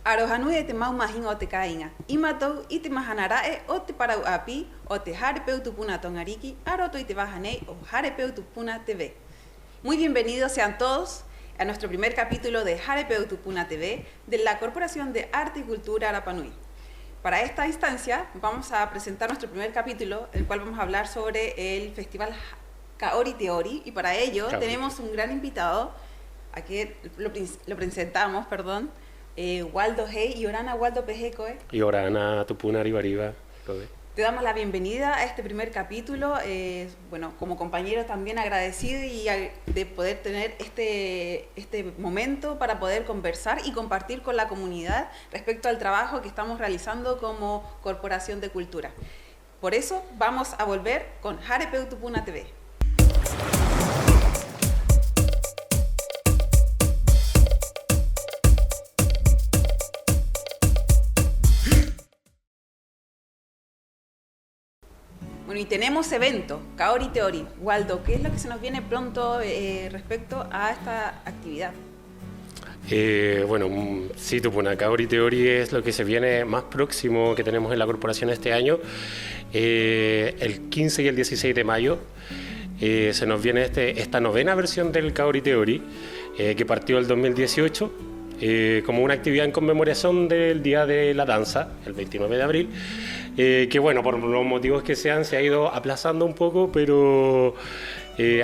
Arohanui te mau mahin o te kainga. Imatou i te mahanarae o te parau api o te Harepeu Tupuna Tongariki, Aroto y te bajanei o Harepeu Tupuna TV. Muy bienvenidos sean todos a nuestro primer capítulo de Harepeu Tupuna TV de la Corporación de Arte y Cultura Rapa Nui. Para esta instancia vamos a presentar nuestro primer capítulo, el cual vamos a hablar sobre el festival Kaori Teori, y para ello tenemos un gran invitado, aquí lo presentamos, perdón, Waldo Hey y Orana Waldo Pejecoe. Y Orana Tupuna Ribariba. Te damos la bienvenida a este primer capítulo, bueno, como compañero también agradecido de poder tener este momento para poder conversar y compartir con la comunidad respecto al trabajo que estamos realizando como Corporación de Cultura. Por eso vamos a volver con Harepeu Tupuna TV. Bueno, y tenemos evento, Kaori Teori. Waldo, ¿qué es lo que se nos viene pronto respecto a esta actividad? Bueno, sí, Tupuna Kaori Teori es lo que se viene más próximo que tenemos en la corporación este año. El 15 y el 16 de mayo se nos viene esta novena versión del Kaori Teori, que partió el 2018 como una actividad en conmemoración del Día de la Danza, el 29 de abril. Que bueno, por los motivos que sean, se ha ido aplazando un poco, pero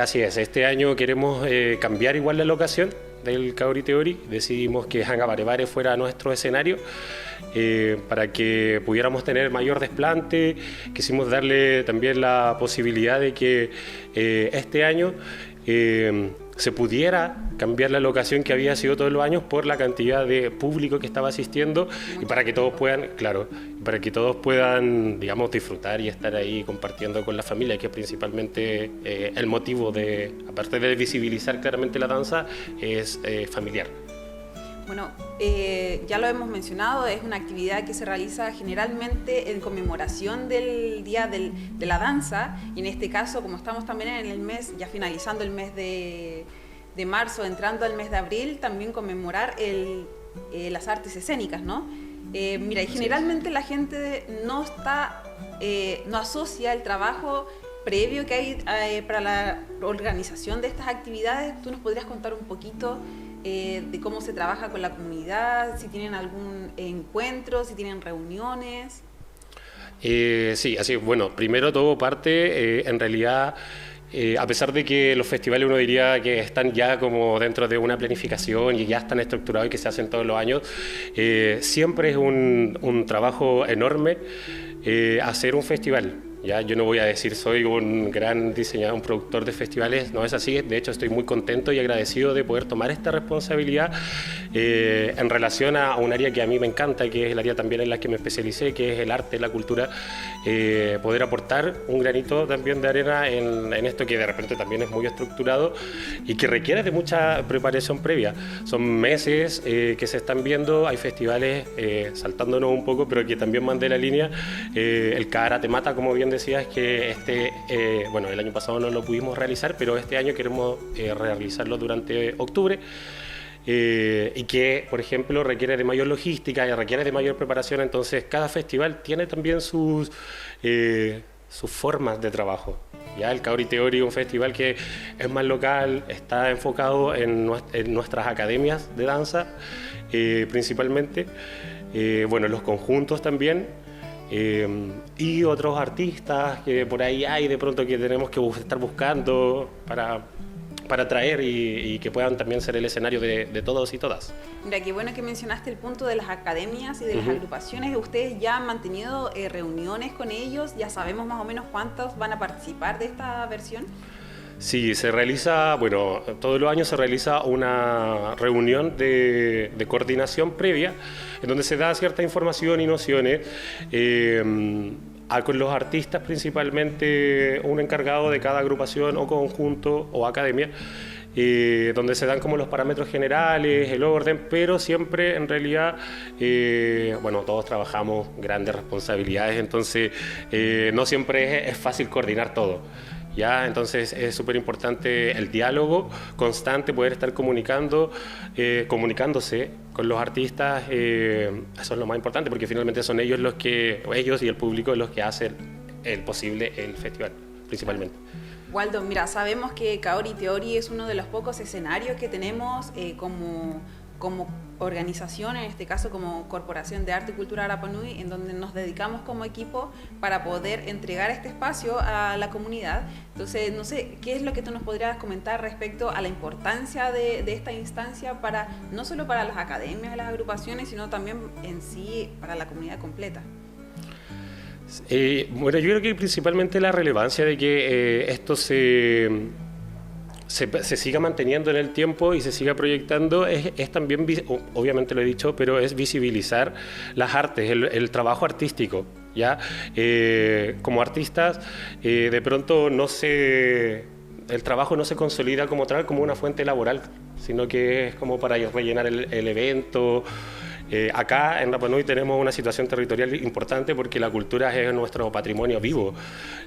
así es. Este año queremos cambiar igual la locación del Kaori Teori. Decidimos que Hangabarevare fuera nuestro escenario para que pudiéramos tener mayor desplante. Quisimos darle también la posibilidad de que este año se pudiera cambiar la locación que había sido todos los años por la cantidad de público que estaba asistiendo y para que todos puedan, digamos, disfrutar y estar ahí compartiendo con la familia, que es principalmente el motivo de, aparte de visibilizar claramente la danza, es familiar. Bueno, ya lo hemos mencionado, es una actividad que se realiza generalmente en conmemoración del Día de la Danza, y en este caso, como estamos también en el mes, ya finalizando el mes de marzo, entrando al mes de abril, también conmemorar las artes escénicas, ¿no? Mira, y generalmente la gente no asocia el trabajo previo que hay para la organización de estas actividades. ¿Tú nos podrías contar un poquito de cómo se trabaja con la comunidad, si tienen algún encuentro, si tienen reuniones? Sí, así es. Bueno, primero todo parte, en realidad, a pesar de que los festivales uno diría que están ya como dentro de una planificación y ya están estructurados y que se hacen todos los años, siempre es un trabajo enorme hacer un festival. Ya, yo no voy a decir soy un gran diseñador, un productor de festivales, no es así. De hecho, estoy muy contento y agradecido de poder tomar esta responsabilidad en relación a un área que a mí me encanta, que es el área también en la que me especialicé, que es el arte, la cultura, poder aportar un granito también de arena en esto que de repente también es muy estructurado y que requiere de mucha preparación previa. Son meses que se están viendo, hay festivales saltándonos un poco, pero que también mandé la línea, el Karate Mata, como bien decías, que bueno, el año pasado no lo pudimos realizar, pero este año queremos realizarlo durante octubre, y que, por ejemplo, requiere de mayor logística y requiere de mayor preparación. Entonces, cada festival tiene también sus formas de trabajo. Ya el Kaori Teori es un festival que es más local, está enfocado en nuestras academias de danza, principalmente, bueno, los conjuntos también. Y otros artistas que por ahí hay de pronto que tenemos que estar buscando para traer y que puedan también ser el escenario de todos y todas. Mira, qué bueno que mencionaste el punto de las academias y de las agrupaciones. Ustedes ya han mantenido reuniones con ellos, ya sabemos más o menos cuántos van a participar de esta versión. Sí, se realiza, bueno, todos los años se realiza una reunión de coordinación previa, en donde se da cierta información y nociones con los artistas, principalmente un encargado de cada agrupación o conjunto o academia, donde se dan como los parámetros generales, el orden, pero siempre en realidad, bueno, todos trabajamos grandes responsabilidades, entonces no siempre es fácil coordinar todo. ¿ya? Entonces es súper importante el diálogo constante, poder estar comunicándose con los artistas, eso es lo más importante, porque finalmente son ellos y el público los que hacen posible el festival, principalmente. Waldo, mira, sabemos que Kaori Teori es uno de los pocos escenarios que tenemos como organización, en este caso como Corporación de Arte y Cultura Rapa Nui, en donde nos dedicamos como equipo para poder entregar este espacio a la comunidad. Entonces, no sé, ¿qué es lo que tú nos podrías comentar respecto a la importancia de esta instancia no solo para las academias, las agrupaciones, sino también en sí para la comunidad completa? Bueno, yo creo que principalmente la relevancia de que esto se siga manteniendo en el tiempo y se siga proyectando es también, obviamente lo he dicho, pero es visibilizar las artes, el trabajo artístico, ¿ya? Como artistas, de pronto el trabajo no se consolida como tal, como una fuente laboral, sino que es como para rellenar el evento. Acá en Rapa Nui tenemos una situación territorial importante porque la cultura es nuestro patrimonio vivo.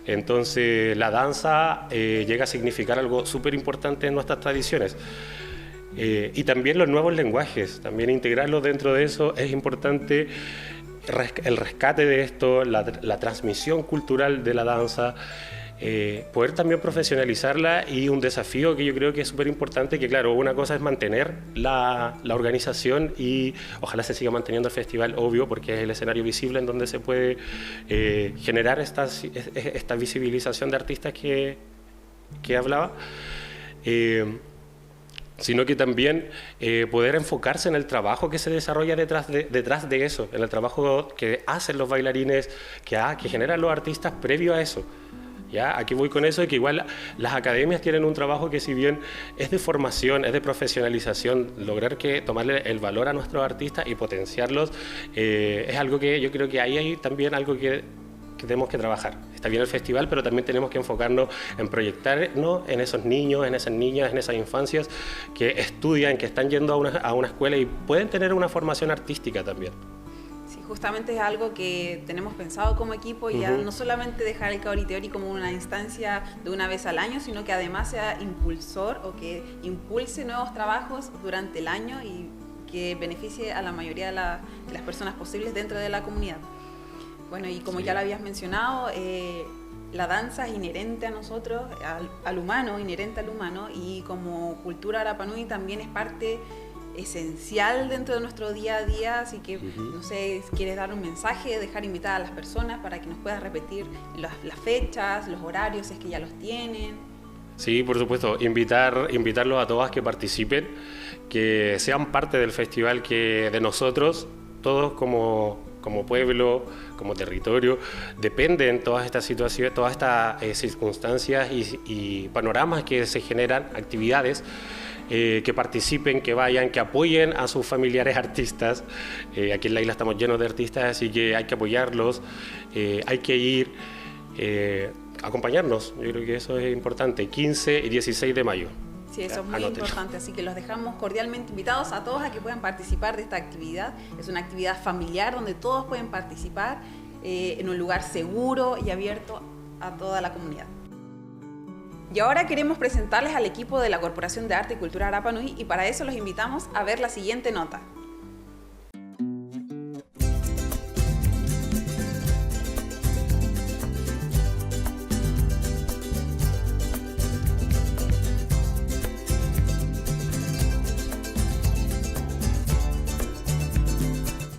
Entonces la danza llega a significar algo súper importante en nuestras tradiciones. Y también los nuevos lenguajes, también integrarlos dentro de eso es importante. El rescate de esto, la transmisión cultural de la danza, poder también profesionalizarla, y un desafío que yo creo que es súper importante, que claro, una cosa es mantener la organización y ojalá se siga manteniendo el festival, obvio, porque es el escenario visible en donde se puede generar esta visibilización de artistas que hablaba, sino que también poder enfocarse en el trabajo que se desarrolla detrás de eso, en el trabajo que hacen los bailarines, que generan los artistas previo a eso. ¿Ya? Aquí voy con eso, de que igual las academias tienen un trabajo que, si bien es de formación, es de profesionalización, lograr tomarle el valor a nuestros artistas y potenciarlos, es algo que yo creo que ahí hay también algo que tenemos que trabajar. Está bien el festival, pero también tenemos que enfocarnos en proyectarnos en esos niños, en esas niñas, en esas infancias que estudian, que están yendo a una escuela y pueden tener una formación artística también. Justamente es algo que tenemos pensado como equipo, y ya no solamente dejar el Kaori Teori como una instancia de una vez al año, sino que además sea impulsor o que impulse nuevos trabajos durante el año y que beneficie a la mayoría de las personas posibles dentro de la comunidad. Bueno, y como ya lo habías mencionado, la danza es inherente a nosotros, al humano, inherente al humano, y como cultura Rapa Nui también es parte esencial dentro de nuestro día a día, así que no sé, si quieres dar un mensaje, dejar invitadas a las personas para que nos puedas repetir las fechas, los horarios, si es que ya los tienen. Sí, por supuesto, invitarlos a todas que participen, que sean parte del festival, que de nosotros, todos como pueblo, como territorio, dependen todas estas situaciones, todas estas circunstancias y panoramas que se generan, actividades, que participen, que vayan, que apoyen a sus familiares artistas. Aquí en la isla estamos llenos de artistas, así que hay que apoyarlos, hay que ir, acompañarnos. Yo creo que eso es importante, 15 y 16 de mayo. Sí, eso es muy importante, así que los dejamos cordialmente invitados a todos a que puedan participar de esta actividad. Es una actividad familiar donde todos pueden participar en un lugar seguro y abierto a toda la comunidad. Y ahora queremos presentarles al equipo de la Corporación de Arte y Cultura Rapa Nui, y para eso los invitamos a ver la siguiente nota.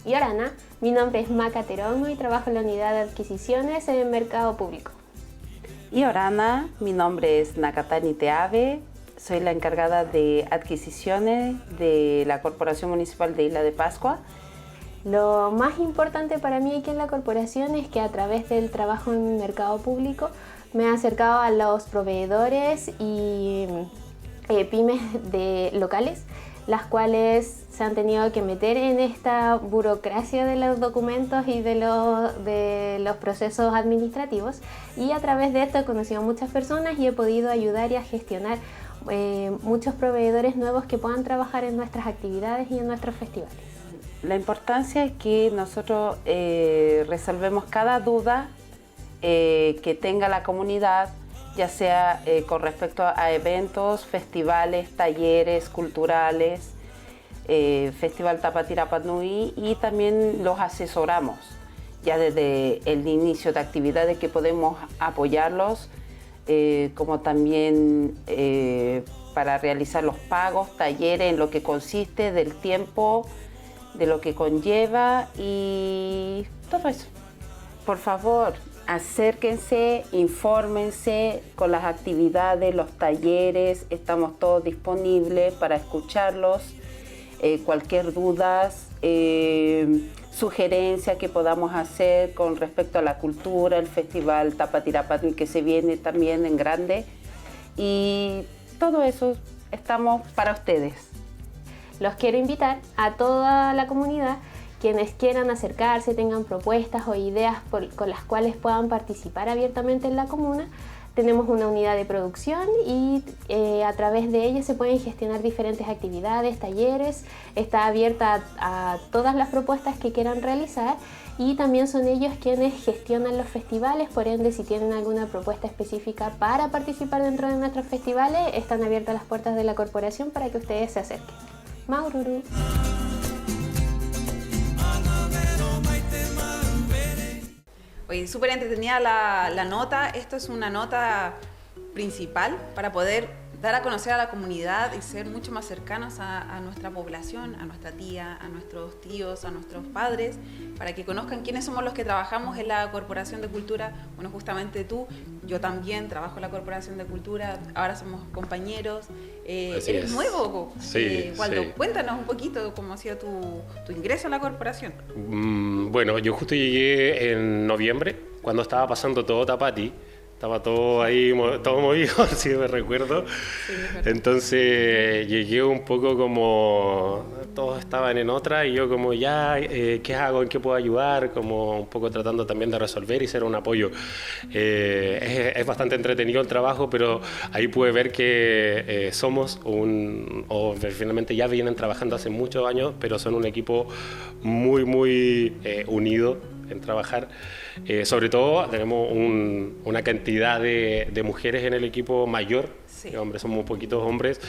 Y Orana, mi nombre es Maca Terongo y trabajo en la unidad de adquisiciones en el mercado público. Y Orana, mi nombre es Nakatani Teave, soy la encargada de adquisiciones de la Corporación Municipal de Isla de Pascua. Lo más importante para mí aquí en la corporación es que a través del trabajo en el mercado público me he acercado a los proveedores y pymes locales, las cuales se han tenido que meter en esta burocracia de los documentos y de los procesos administrativos, y a través de esto he conocido a muchas personas y he podido ayudar y a gestionar muchos proveedores nuevos que puedan trabajar en nuestras actividades y en nuestros festivales. La importancia es que nosotros resolvemos cada duda que tenga la comunidad, ya sea con respecto a eventos, festivales, talleres culturales, Festival Tapatí Rapa Nui, y también los asesoramos ya desde el inicio de actividades que podemos apoyarlos, como también para realizar los pagos, talleres, en lo que consiste del tiempo, de lo que conlleva y todo eso. Por favor, acérquense, infórmense con las actividades, los talleres, estamos todos disponibles para escucharlos. Cualquier duda, sugerencia que podamos hacer con respecto a la cultura, el Festival Tapatí Rapa Nui que se viene también en grande, y todo eso estamos para ustedes. Los quiero invitar a toda la comunidad, quienes quieran acercarse, tengan propuestas o ideas con las cuales puedan participar abiertamente en la comuna. Tenemos una unidad de producción y a través de ella se pueden gestionar diferentes actividades, talleres. Está abierta a todas las propuestas que quieran realizar, y también son ellos quienes gestionan los festivales. Por ende, si tienen alguna propuesta específica para participar dentro de nuestros festivales, están abiertas las puertas de la corporación para que ustedes se acerquen. Maururu. Oye, súper entretenida la nota. Esto es una nota principal para poder dar a conocer a la comunidad y ser mucho más cercanos a nuestra población, a nuestra tía, a nuestros tíos, a nuestros padres, para que conozcan quiénes somos los que trabajamos en la Corporación de Cultura. Bueno, justamente tú, yo también trabajo en la Corporación de Cultura, ahora somos compañeros. Eres nuevo, sí, Waldo, sí. Cuéntanos un poquito cómo ha sido tu ingreso a la corporación. Bueno, yo justo llegué en noviembre, cuando estaba pasando todo Tapatí. Estaba todo ahí, todo movido, si me recuerdo. Sí, entonces llegué un poco como todos estaban en otra y yo como ya, ¿qué hago? ¿En qué puedo ayudar? Como un poco tratando también de resolver y ser un apoyo. Es bastante entretenido el trabajo, pero ahí pude ver que somos o finalmente ya vienen trabajando hace muchos años, pero son un equipo muy unido en trabajar. Sobre todo tenemos una cantidad de mujeres en el equipo mayor, sí. Hombres, somos poquitos hombres,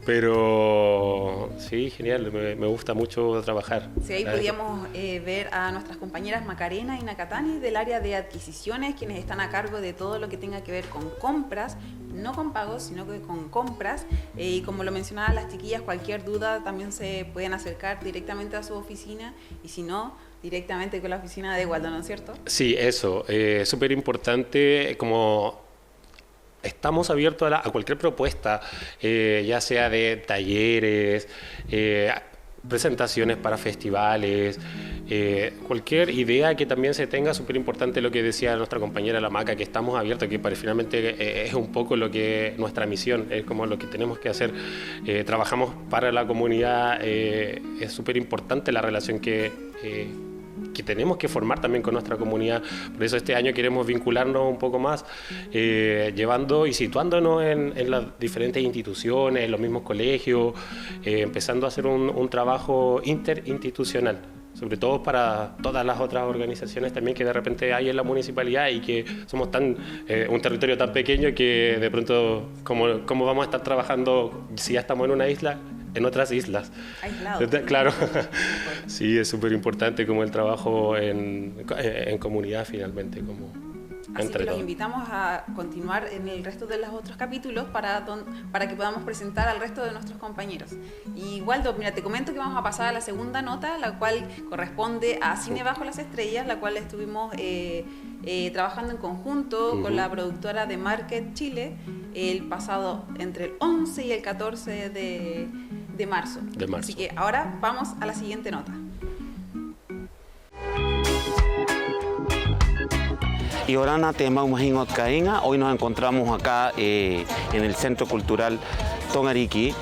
pero sí, genial, me gusta mucho trabajar. Sí, ahí podíamos ver a nuestras compañeras Macarena y Nakatani del área de adquisiciones, quienes están a cargo de todo lo que tenga que ver con compras, no con pagos, sino que con compras. Y como lo mencionaban las chiquillas, cualquier duda también se pueden acercar directamente a su oficina, y si no, directamente con la oficina de Waldo, ¿no es cierto? Sí, eso, súper importante, como estamos abiertos a cualquier propuesta, ya sea de talleres, presentaciones para festivales, cualquier idea que también se tenga. Súper importante lo que decía nuestra compañera La Maca, que estamos abiertos, que finalmente es un poco lo que nuestra misión, es como lo que tenemos que hacer. Trabajamos para la comunidad, es súper importante la relación que tenemos que formar también con nuestra comunidad. Por eso este año queremos vincularnos un poco más, llevando y situándonos en las diferentes instituciones, en los mismos colegios, empezando a hacer un trabajo interinstitucional, sobre todo para todas las otras organizaciones también que de repente hay en la municipalidad, y que somos un territorio tan pequeño que de pronto, ¿cómo vamos a estar trabajando si ya estamos en una isla? En otras islas. Aislado. Claro. Sí, es súper importante como el trabajo en comunidad finalmente. Así que los invitamos a continuar en el resto de los otros capítulos para que podamos presentar al resto de nuestros compañeros. Y Waldo, mira, te comento que vamos a pasar a la segunda nota, la cual corresponde a Cine Bajo las Estrellas, la cual estuvimos trabajando en conjunto con la productora de Market Chile el pasado entre el 11 y el 14 de marzo. Así que ahora vamos a la siguiente nota. Y Orana Temaumahingot Cainga, hoy nos encontramos acá en el Centro Cultural Tongariki,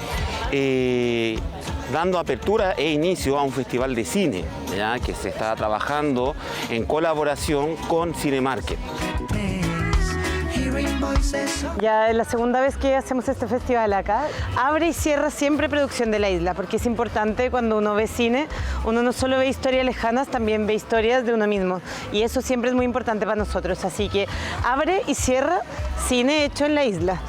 dando apertura e inicio a un festival de cine, ¿ya? Que se está trabajando en colaboración con Cinemarket. Ya es la segunda vez que hacemos este festival acá. Abre y cierra siempre producción de la isla, porque es importante cuando uno ve cine, uno no solo ve historias lejanas, también ve historias de uno mismo. Y eso siempre es muy importante para nosotros. Así que abre y cierra cine hecho en la isla.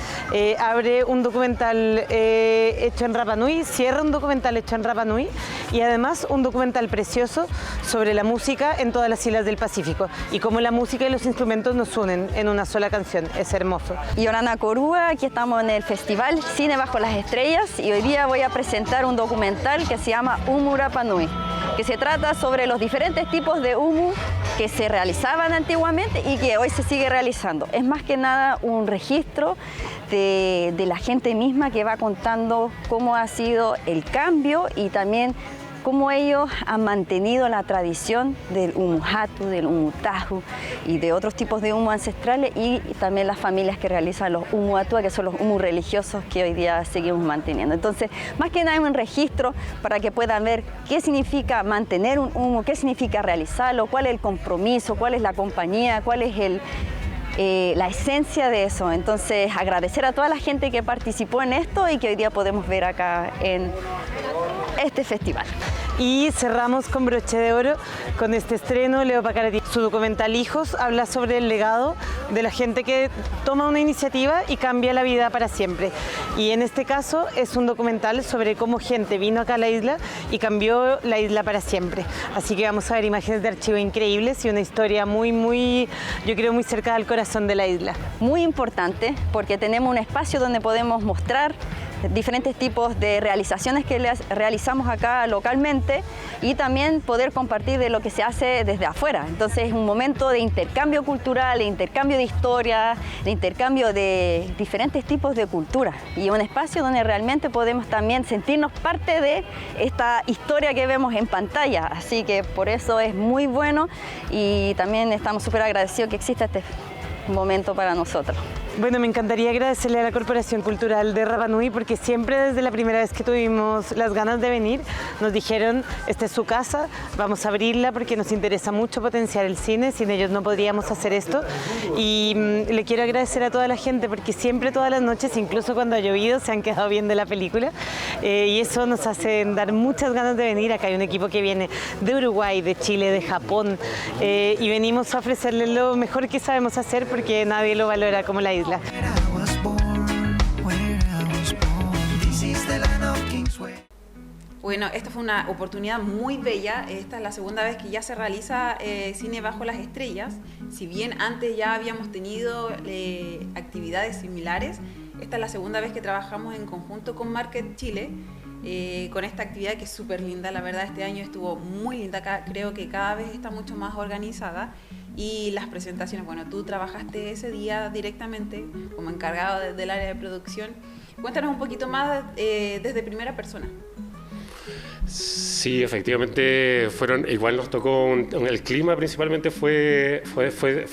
Abre un documental hecho en Rapa Nui, cierra un documental hecho en Rapa Nui y además un documental precioso sobre la música en todas las islas del Pacífico y cómo la música y los instrumentos nos unen en una sola canción. Es hermoso. Yorana Corúa, aquí estamos en el festival Cine Bajo las Estrellas y hoy día voy a presentar un documental que se llama Umu Rapa Nui, que se trata sobre los diferentes tipos de humu que se realizaban antiguamente y que hoy se sigue realizando. Es más que nada un registro de la gente misma que va contando cómo ha sido el cambio y también cómo ellos han mantenido la tradición del humu hatu, del humu tahu y de otros tipos de humu ancestrales y también las familias que realizan los humu atua, que son los humu religiosos que hoy día seguimos manteniendo. Entonces, más que nada un registro para que puedan ver qué significa mantener un humu, qué significa realizarlo, cuál es el compromiso, cuál es la compañía, cuál es la esencia de eso. Entonces, agradecer a toda la gente que participó en esto y que hoy día podemos ver acá en este festival. Y cerramos con broche de oro con este estreno. Leo Pacarati, su documental Hijos, habla sobre el legado de la gente que toma una iniciativa y cambia la vida para siempre. Y en este caso es un documental sobre cómo gente vino acá a la isla y cambió la isla para siempre. Así que vamos a ver imágenes de archivo increíbles y una historia muy, yo creo, muy cerca del corazón de la isla. Muy importante porque tenemos un espacio donde podemos mostrar diferentes tipos de realizaciones que realizamos acá localmente y también poder compartir de lo que se hace desde afuera. Entonces es un momento de intercambio cultural, de intercambio de historia, de intercambio de diferentes tipos de cultura y un espacio donde realmente podemos también sentirnos parte de esta historia que vemos en pantalla. Así que por eso es muy bueno y también estamos súper agradecidos que exista este momento para nosotros. Bueno, me encantaría agradecerle a la Corporación Cultural de Rapa Nui porque siempre desde la primera vez que tuvimos las ganas de venir nos dijeron, esta es su casa, vamos a abrirla porque nos interesa mucho potenciar el cine, sin ellos no podríamos hacer esto y le quiero agradecer a toda la gente porque siempre todas las noches, incluso cuando ha llovido, se han quedado viendo la película y eso nos hace dar muchas ganas de venir. Acá hay un equipo que viene de Uruguay, de Chile, de Japón y venimos a ofrecerles lo mejor que sabemos hacer porque nadie lo valora como la isla. Bueno, esta fue una oportunidad muy bella. Esta es la segunda vez que ya se realiza Cine Bajo las Estrellas. Si bien antes ya habíamos tenido actividades similares, esta es la segunda vez que trabajamos en conjunto con Market Chile con esta actividad que es súper linda. La verdad, este año estuvo muy linda. Creo que cada vez está mucho más organizada. Y las presentaciones, bueno, tú trabajaste ese día directamente como encargado del área de producción. Cuéntanos un poquito más desde primera persona. Sí, efectivamente igual nos tocó, el clima principalmente fue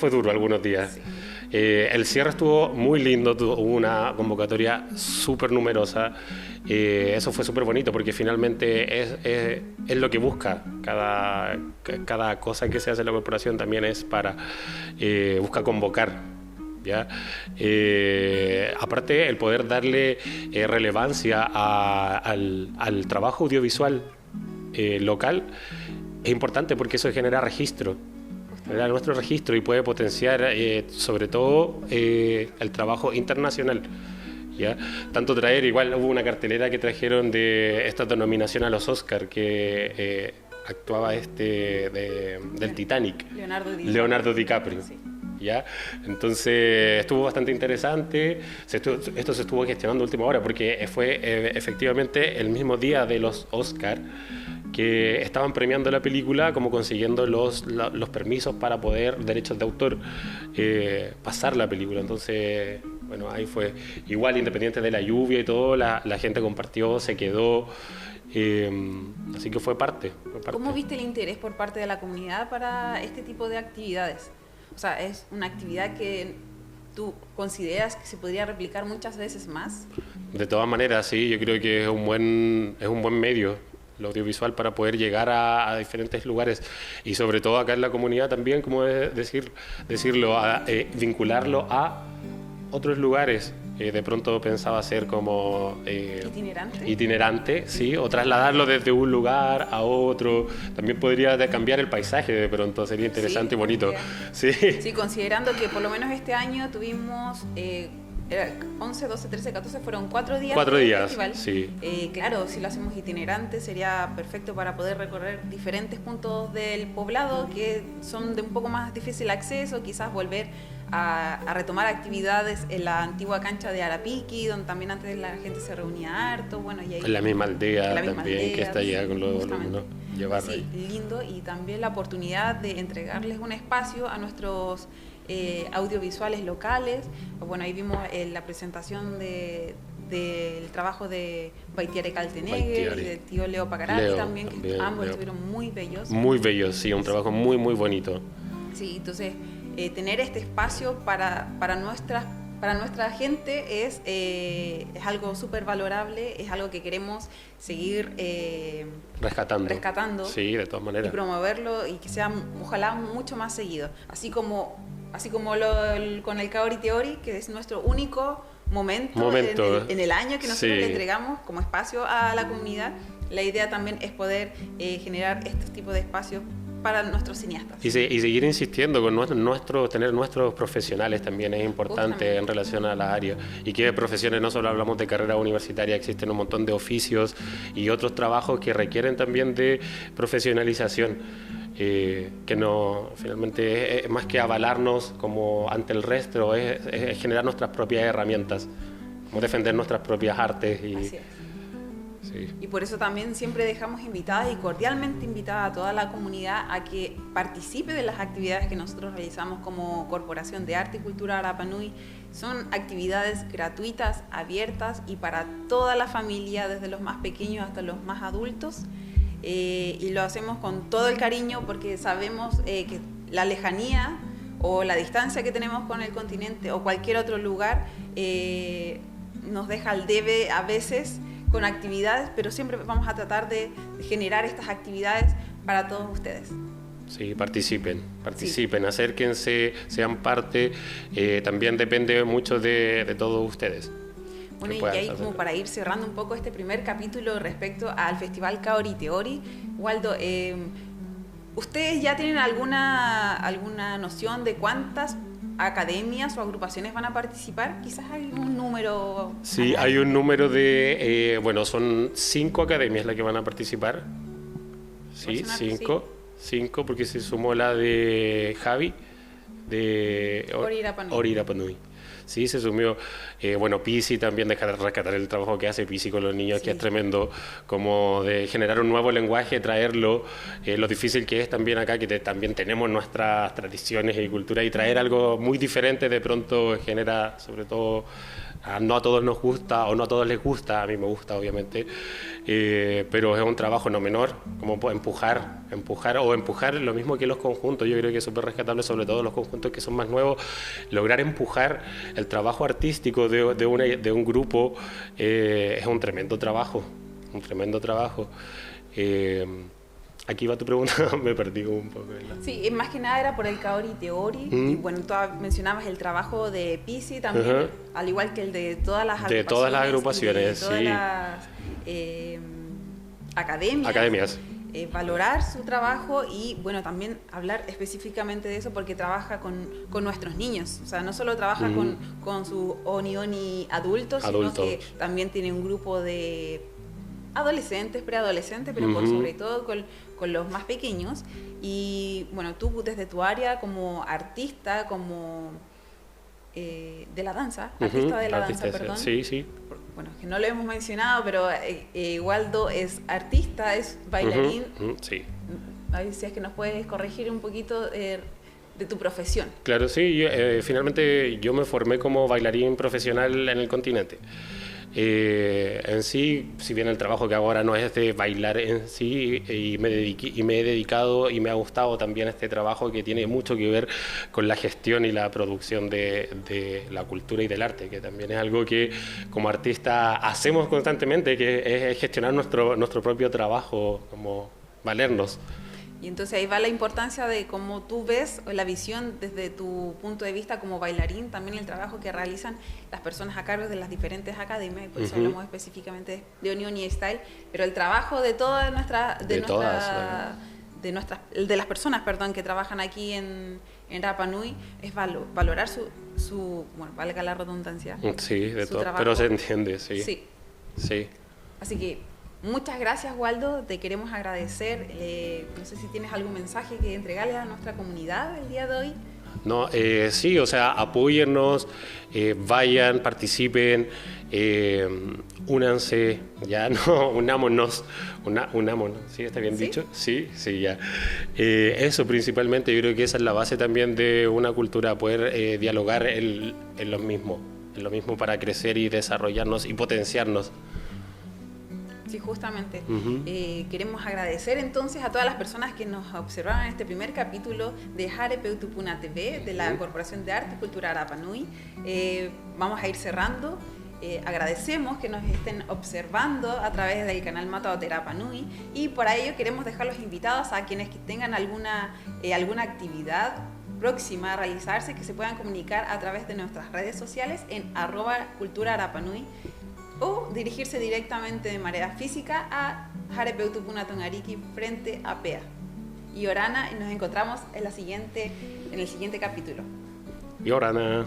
duro algunos días. Sí. El cierre estuvo muy lindo, hubo una convocatoria súper numerosa. Eso fue súper bonito porque finalmente es lo que busca cada cosa que se hace en la corporación, también es para busca convocar, ¿ya? Aparte el poder darle relevancia al trabajo audiovisual local es importante porque eso genera registro. Genera nuestro registro y puede potenciar sobre todo el trabajo internacional. ¿Ya? Tanto traer, igual hubo una cartelera que trajeron de esta denominación a los Oscar que actuaba del Titanic, Leonardo DiCaprio. Sí. ¿Ya? Entonces estuvo bastante interesante. Esto se estuvo gestionando a última hora porque fue efectivamente el mismo día de los Oscar que estaban premiando la película, como consiguiendo los permisos para poder, derechos de autor, pasar la película. Entonces, bueno, ahí fue igual, independiente de la lluvia y todo, la gente compartió, se quedó, así que fue parte. ¿Cómo viste el interés por parte de la comunidad para este tipo de actividades? O sea, ¿es una actividad que tú consideras que se podría replicar muchas veces más? De todas maneras, sí, yo creo que es un buen medio el audiovisual para poder llegar a diferentes lugares y sobre todo acá en la comunidad también, como decirlo, vincularlo a otros lugares. De pronto pensaba hacer como itinerante, sí, o trasladarlo desde un lugar a otro. También podría cambiar el paisaje de pronto, sería interesante y bonito. Sí. Sí, considerando que por lo menos este año tuvimos 11, 12, 13, 14, fueron 4 días. 4 días, festival. sí. Claro, si lo hacemos itinerante sería perfecto para poder recorrer diferentes puntos del poblado que son de un poco más difícil acceso, quizás volver a retomar actividades en la antigua cancha de Arapiqui, donde también antes la gente se reunía harto, bueno, y ahí, en la misma aldea también, aldea, que está allá con los justamente. Llevarlo sí, ahí. Lindo, y también la oportunidad de entregarles un espacio a nuestros audiovisuales locales. Bueno, ahí vimos la presentación del trabajo de Baitiare Kaltenegger y de tío Leo Pacarati también, que ambos estuvieron muy bellos. Muy bellos, sí, un trabajo muy, muy bonito. Sí, entonces tener este espacio para nuestra gente es algo súper valorable, es algo que queremos seguir rescatando, sí, de todas maneras, y promoverlo, y que sea ojalá mucho más seguido, así como con el Kaori Teori, que es nuestro único momento en el año que nosotros le entregamos como espacio a la comunidad. La idea también es poder generar estos tipos de espacios para nuestros cineastas. Y seguir insistiendo con tener nuestros profesionales también es importante en relación a las áreas. Y que de profesiones no solo hablamos de carrera universitaria, existen un montón de oficios y otros trabajos que requieren también de profesionalización. Que no, finalmente es más que avalarnos como ante el resto, es generar nuestras propias herramientas, como defender nuestras propias artes. Así es. Sí. Y por eso también siempre dejamos invitadas y cordialmente invitada a toda la comunidad a que participe de las actividades que nosotros realizamos como Corporación de Arte y Cultura Rapa Nui. Son actividades gratuitas, abiertas y para toda la familia, desde los más pequeños hasta los más adultos. Y lo hacemos con todo el cariño porque sabemos que la lejanía o la distancia que tenemos con el continente o cualquier otro lugar nos deja al debe a veces con actividades, pero siempre vamos a tratar de generar estas actividades para todos ustedes. Sí, participen, acérquense, sean parte, también depende mucho de todos ustedes. Bueno, y ahí como para ir cerrando un poco este primer capítulo respecto al Festival Kaori Teori, Waldo, ¿ustedes ya tienen alguna noción de cuántas academias o agrupaciones van a participar? Quizás hay un número. Sí, hay un número de, son 5 academias las que van a participar. Sí, 5, porque se sumó la de Javi, de Ori Rapa Nui. Sí, se sumió, Pisi también, de rescatar el trabajo que hace Pisi con los niños, que es tremendo, como de generar un nuevo lenguaje, traerlo, lo difícil que es también acá, que también tenemos nuestras tradiciones y cultura, y traer algo muy diferente de pronto genera, sobre todo, no a todos nos gusta, o no a todos les gusta, a mí me gusta obviamente, pero es un trabajo no menor, como empujar lo mismo que los conjuntos. Yo creo que es súper rescatable, sobre todo los conjuntos que son más nuevos, lograr empujar el trabajo artístico de un grupo, es un tremendo trabajo. Aquí va tu pregunta, me perdí un poco. Sí, más que nada era por el Kaori Teori, y bueno, tú mencionabas el trabajo de Pisi también, al igual que el de todas las agrupaciones. De todas las agrupaciones, de todas las academias. Valorar su trabajo y, bueno, también hablar específicamente de eso porque trabaja con nuestros niños. O sea, no solo trabaja con sus oni adultos, sino que también tiene un grupo de adolescentes, preadolescentes, pero por sobre todo con los más pequeños. Y bueno, tú desde tu área como artista, como de la danza, artista de la danza, perdón. Sí. Bueno, que no lo hemos mencionado, pero Waldo es artista, es bailarín. Sí. A ver si es que nos puedes corregir un poquito de tu profesión. Claro, sí. Finalmente yo me formé como bailarín profesional en el continente. En sí, si bien el trabajo que hago ahora no es de bailar en sí, y me he dedicado y me ha gustado también este trabajo que tiene mucho que ver con la gestión y la producción de la cultura y del arte, que también es algo que como artista hacemos constantemente, que es gestionar nuestro propio trabajo, como valernos. Y entonces ahí va la importancia de cómo tú ves la visión desde tu punto de vista como bailarín, también el trabajo que realizan las personas a cargo de las diferentes academias, por eso hablamos específicamente de Unión y Style, pero el trabajo de todas de las personas, perdón, que trabajan aquí en Rapa Nui es valorar su, bueno, valga la redundancia. Sí, de todo, pero se entiende, sí. Sí. Sí. Así que muchas gracias, Waldo, te queremos agradecer. No sé si tienes algún mensaje que entregarle a nuestra comunidad el día de hoy. No, sí, o sea, apóyennos, vayan, participen, únanse, ya, no, unámonos, ¿sí? ¿Está bien dicho? Sí, ya. Eso principalmente, yo creo que esa es la base también de una cultura, poder dialogar en lo mismo para crecer y desarrollarnos y potenciarnos. Sí, justamente. Queremos agradecer entonces a todas las personas que nos observaron en este primer capítulo de Hare Peutupuna TV, de la Corporación de Arte y Cultura Rapa Nui. Vamos a ir cerrando. Agradecemos que nos estén observando a través del canal Matao de Rapa Nui, y por ello queremos dejarlos invitados a quienes tengan alguna actividad próxima a realizarse, que se puedan comunicar a través de nuestras redes sociales en @culturarapanui, o dirigirse directamente de manera física a Hare Peutupuna Tongariki frente a PEA. Y Orana, nos encontramos en el siguiente capítulo. Y Orana.